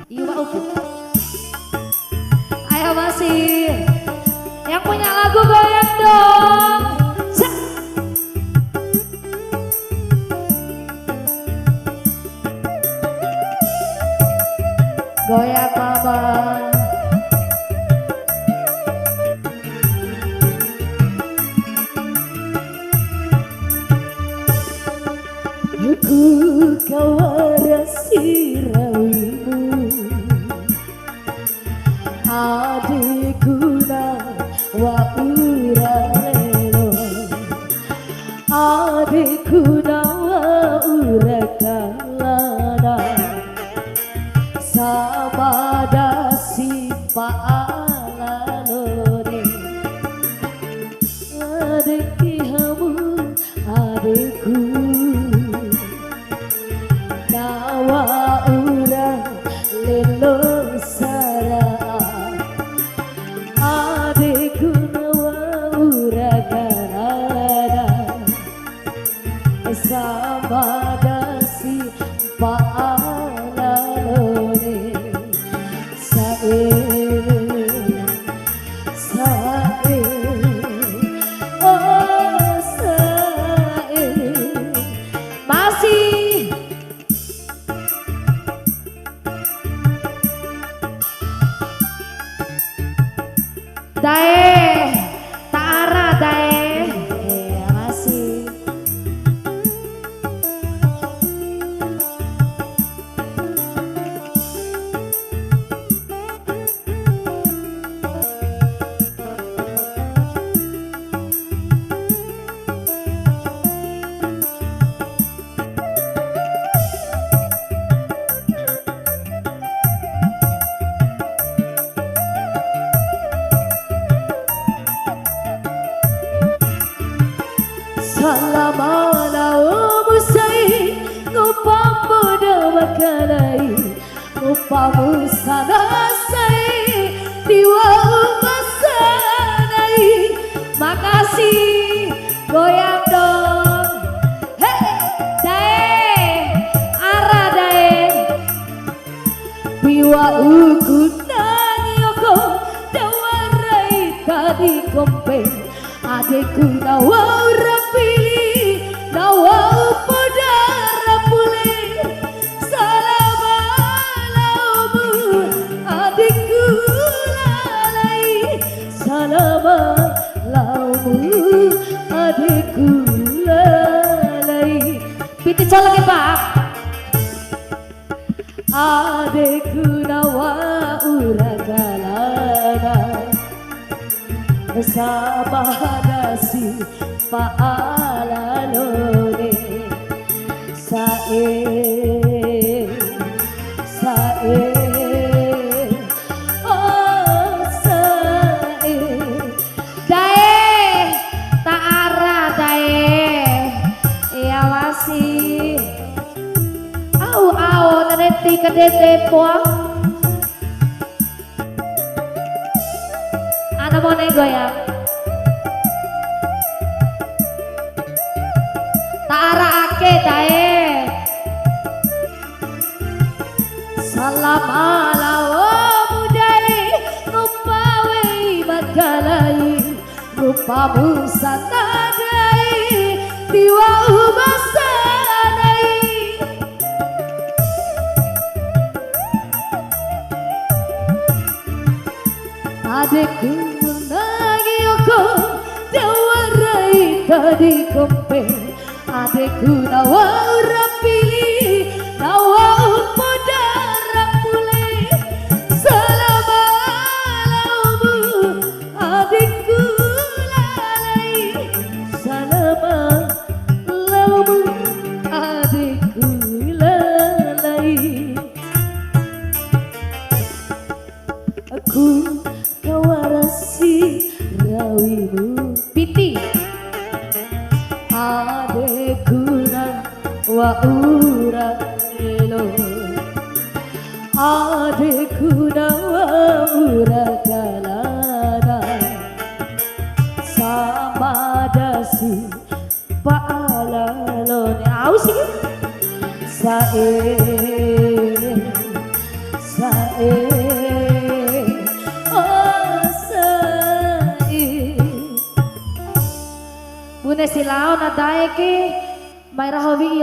Iwa Ubu. Ayo masih. Yang punya lagu goyang dong. Cek. Goyang mama. Aku kawarasi rawimu adikuna wa uralelo adikuna wa urakalana sabada si paalalone adikihamu adikku nawa ura lelo sara adikku nawa ura karana sabada si paalalone sae sae oh sae masih Dae, Tara Dae, masih. Salamana umusai ngupamu dawakanai ngupamu sanasai diwa umasanai makasih goyang dong hey dae ara dae diwa ukunang yoko dawarai tadi kompe adikku nawa rapili nawa podara pule salamalamu adikku lalai salamalamu adikku lalai piti colok pak adikku nawa uragalana sabadasi paalalone sae sae oh sae dae taara dae ya masih au nanti kedete poa ana mau goyang Tara ake dae salam ala mudai rupawe magalai rupamu satadai diwa ubasanai adikku nagi oko dawarai tadi kompe adikku nawa rapili nawa podara pule salamalamu adikku lalai salamalamu adikku lalai aku kawarasi rawimu piti adekuna wa uralelo adekuna wa uragalana samadasi paalalone aus sae sae Bune silao na dae ke may rahawi